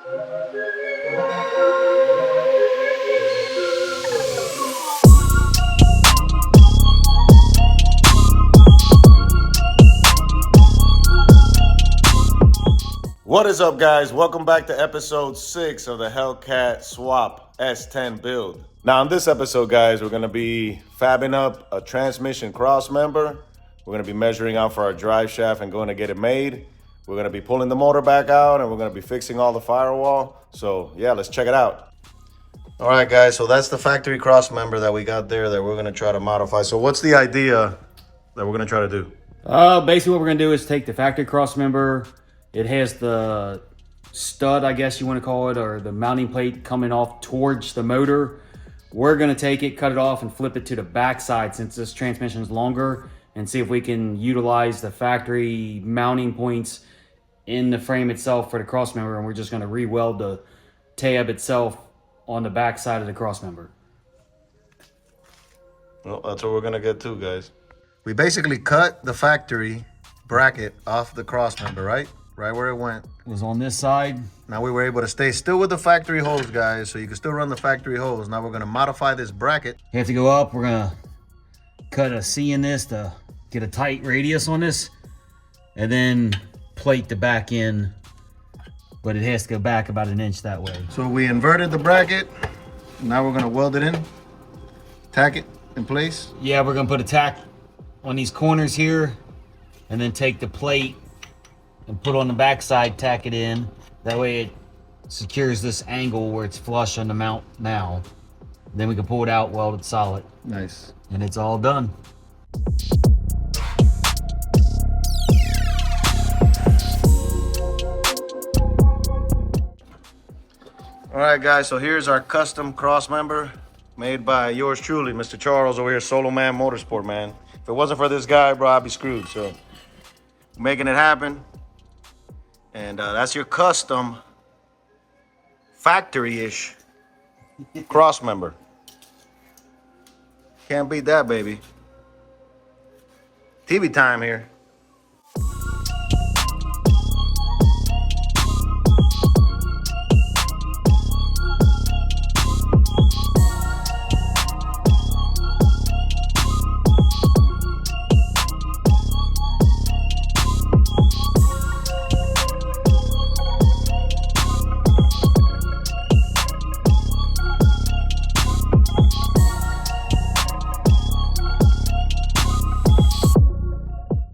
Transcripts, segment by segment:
What is up, guys? Welcome back to episode 6 of the HELLCAT Swap S10 Build. Now, in this episode, guys, we're going to be fabbing up a transmission cross member. We're going to be measuring out for our drive shaft and going to get it made. We're going to be pulling the motor back out and we're going to be fixing all the firewall. So, yeah, let's check it out. All right, guys, so that's the factory cross member that we got there that we're going to try to modify. So what's the idea that we're going to try to do? Basically what we're going to do is take the factory cross member. It has the stud, I guess you want to call it, or the mounting plate coming off towards the motor. We're going to take it, cut it off, and flip it to the back side since this transmission is longer, and see if we can utilize the factory mounting points in the frame itself for the cross member, and we're just going to re-weld the tab itself on the back side of the cross member. Well, that's what we're going to get to, guys. We basically cut the factory bracket off the cross member, right? Right where it went. It was on this side. Now we were able to stay still with the factory hose, guys, so you can still run the factory hose. Now we're going to modify this bracket. You have to go up. We're going to cut a C in this to get a tight radius on this, and then plate the back in, but it has to go back about an inch that way. So we inverted the bracket. Now we're going to weld it in, tack it in place. Yeah, we're going to put a tack on these corners here, and then take the plate and put on the backside, tack it in. That way it secures this angle where it's flush on the mount now. Then we can pull it out, weld it solid. Nice. And it's all done. All right, guys, so here's our custom cross member made by yours truly, Mr. Charles over here, Solo Man Motorsport, man. If it wasn't for this guy, bro, I'd be screwed. So making it happen. And that's your custom factory-ish cross member. Can't beat that, baby. TV time here.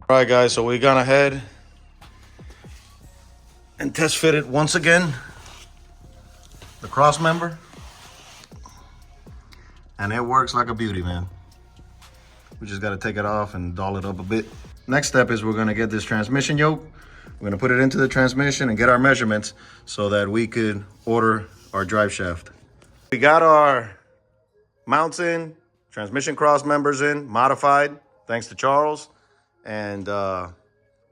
All right, guys, so we gone ahead and test fitted once again the cross member, and it works like a beauty, man. We just got to take it off and doll it up a bit. Next step is we're going to get this transmission yoke. We're going to put it into the transmission and get our measurements so that we could order our drive shaft. We got our mounts in, transmission cross members in, modified, thanks to Charles. And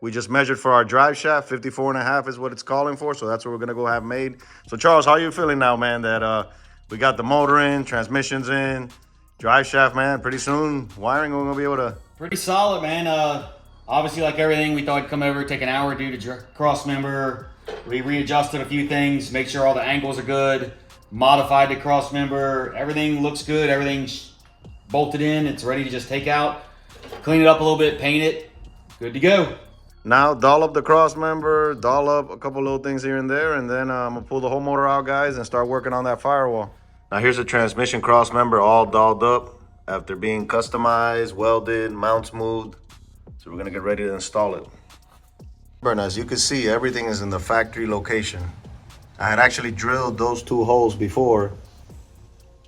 we just measured for our drive shaft. 54.5 is what it's calling for, so that's what we're gonna go have made. So Charles, how are you feeling now, man, that we got the motor in, transmissions in, drive shaft, man? Pretty soon wiring, we're gonna be able to... Pretty solid, man. Obviously, like everything, we thought it'd come over, take an hour, do the cross member. We readjusted a few things, make sure all the angles are good, modified the cross member. Everything looks good, everything's bolted in, it's ready to just take out. Clean it up a little bit, paint it, good to go. Now doll up the cross member, doll up a couple little things here and there, and then I'm gonna pull the whole motor out, guys, and start working on that firewall. Now here's the transmission cross member all dolled up after being customized, welded, mounts moved. So we're gonna get ready to install it. And as you can see, everything is in the factory location. I had actually drilled those 2 holes before,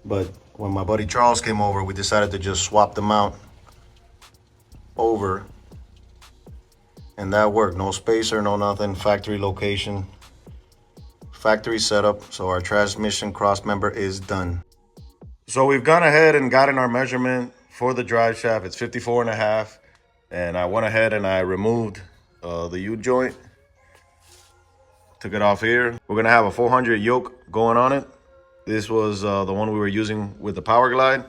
but when my buddy Charles came over, we decided to just swap the mount over, and that worked. No spacer, no nothing. Factory location, factory setup. So our transmission cross member is done. So we've gone ahead and gotten our measurement for the drive shaft. It's 54.5, and I went ahead and I removed the U-joint, took it off here. We're gonna have a 400 yoke going on it. This was the one we were using with the Power Glide,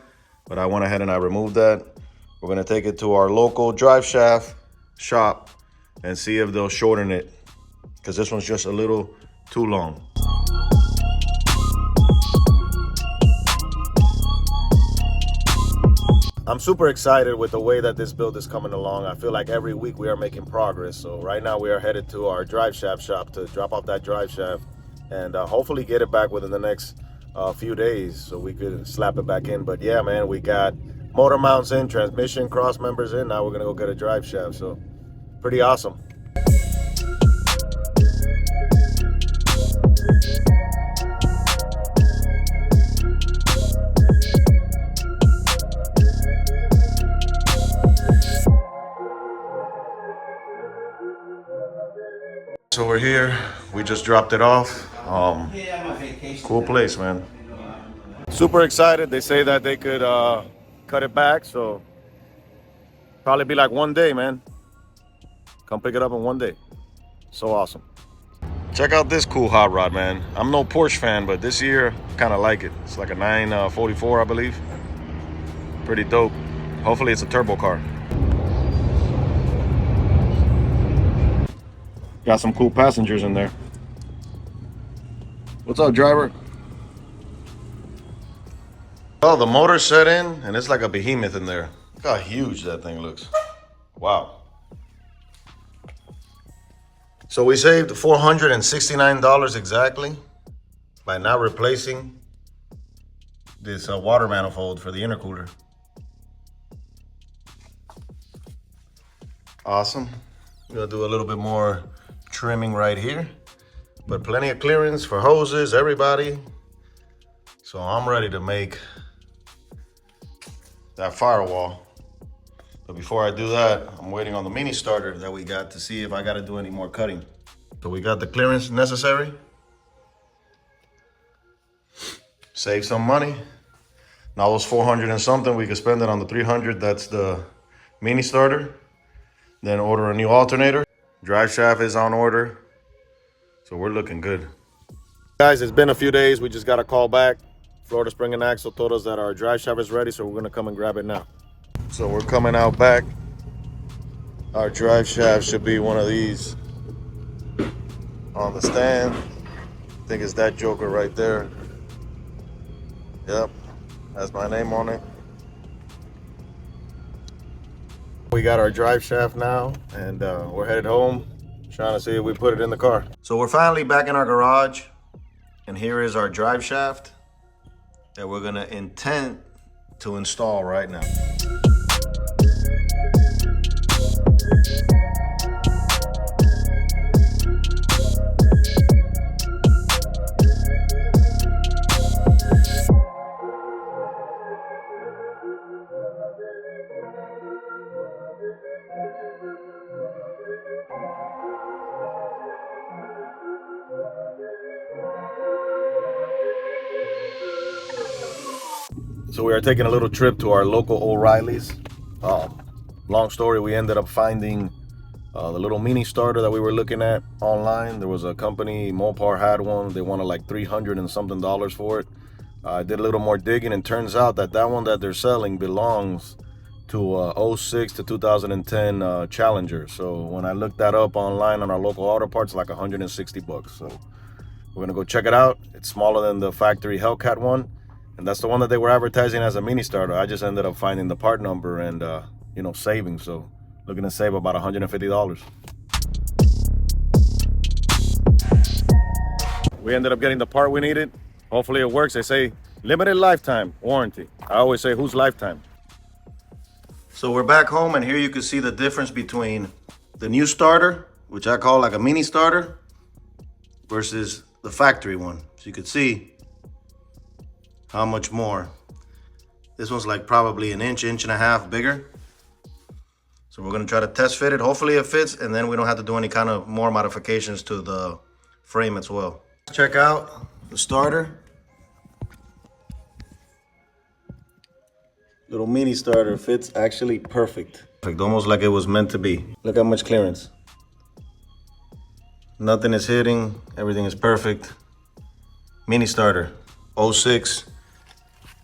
but I went ahead and I removed that. We're gonna take it to our local drive shaft shop and see if they'll shorten it, because this one's just a little too long. I'm super excited with the way that this build is coming along. I feel like every week we are making progress. So right now we are headed to our drive shaft shop to drop off that drive shaft and hopefully get it back within the next few days so we could slap it back in. But yeah, man, we got motor mounts in, transmission cross members in. Now we're gonna go get a drive shaft. So pretty awesome. So we're here, we just dropped it off. Cool place, man. Super excited. They say that they could cut it back, so probably be like one day, man. Come pick it up in one day. So awesome. Check out this cool hot rod, man. I'm no Porsche fan, but this year, kind of like it. It's like a 944, I believe. Pretty dope. Hopefully it's a turbo car. Got some cool passengers in there. What's up, driver? Oh, the motor's set in, and it's like a behemoth in there. Look how huge that thing looks. Wow. So we saved $469 exactly by not replacing this water manifold for the intercooler. Awesome. I'm gonna do a little bit more trimming right here, but plenty of clearance for hoses, everybody. So I'm ready to make that firewall. But before I do that, I'm waiting on the mini starter that we got to see if I got to do any more cutting. So we got the clearance necessary. Save some money. Now those 400 and something, we could spend it on the 300. That's the mini starter. Then order a new alternator. Drive shaft is on order. So we're looking good. Guys, it's been a few days. We just got a call back. Florida Spring and Axle told us that our drive shaft is ready, so we're gonna come and grab it now. So we're coming out back. Our drive shaft should be one of these on the stand. I think it's that joker right there. Yep, has my name on it. We got our drive shaft now, and we're headed home, trying to see if we put it in the car. So we're finally back in our garage, and here is our drive shaft that we're gonna intend to install right now. So we are taking a little trip to our local O'Reilly's. Long story, we ended up finding the little mini starter that we were looking at online. There was a company, Mopar had one. They wanted like $300 and something for it. I did a little more digging, and turns out that that one that they're selling belongs to 06 to 2010 Challenger. So when I looked that up online on our local auto parts, like 160 bucks. So we're gonna go check it out. It's smaller than the factory HELLCAT one. And that's the one that they were advertising as a mini starter. I just ended up finding the part number and, you know, saving. So looking to save about $150. We ended up getting the part we needed. Hopefully it works. They say limited lifetime warranty. I always say, whose lifetime? So we're back home, and here you can see the difference between the new starter, which I call like a mini starter, versus the factory one. So you can see how much more. This one's like probably an inch and a half bigger. So we're gonna try to test fit it. Hopefully it fits, and then we don't have to do any kind of more modifications to the frame as well. Check out the starter. Little mini starter fits actually perfect. Almost like it was meant to be. Look how much clearance. Nothing is hitting, everything is perfect. Mini starter, 06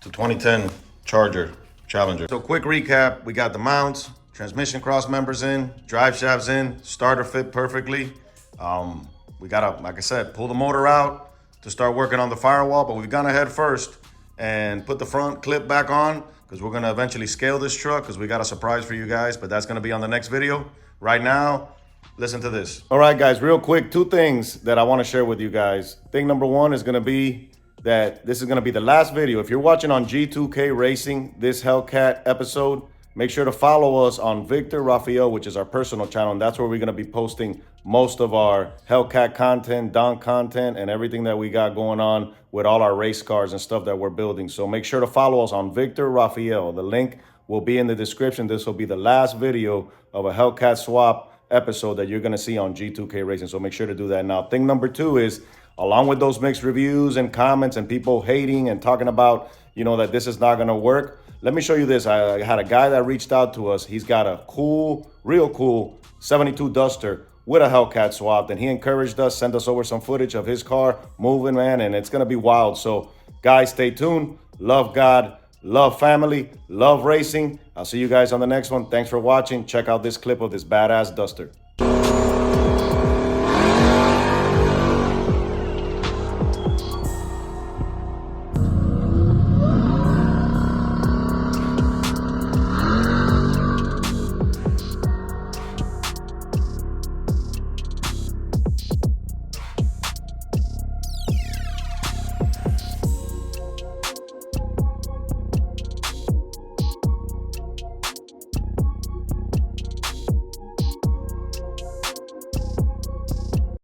to 2010 Challenger. So quick recap, we got the mounts, transmission cross members in, drive shafts in, starter fit perfectly. We gotta, like I said, pull the motor out to start working on the firewall, but we've gone ahead first and put the front clip back on, because we're gonna eventually scale this truck because we got a surprise for you guys, but that's gonna be on the next video. Right now, listen to this. All right, guys, real quick, two things that I wanna share with you guys. Thing number one is gonna be that this is gonna be the last video. If you're watching on G2K Racing, this Hellcat episode, make sure to follow us on Victor Rafael, which is our personal channel, and that's where we're gonna be posting most of our Hellcat content, Donk content, and everything that we got going on with all our race cars and stuff that we're building. So make sure to follow us on Victor Rafael. The link will be in the description. This will be the last video of a Hellcat swap episode that you're gonna see on G2K Racing. So make sure to do that now. Thing number two is, along with those mixed reviews and comments and people hating and talking about, you know, that this is not gonna work, let me show you this. I had a guy that reached out to us. He's got a cool, real cool 72 Duster with a Hellcat swap, and he encouraged us, sent us over some footage of his car moving, man, and it's gonna be wild. So guys, stay tuned. Love God, love family, love racing. I'll see you guys on the next one. Thanks for watching. Check out this clip of this badass Duster.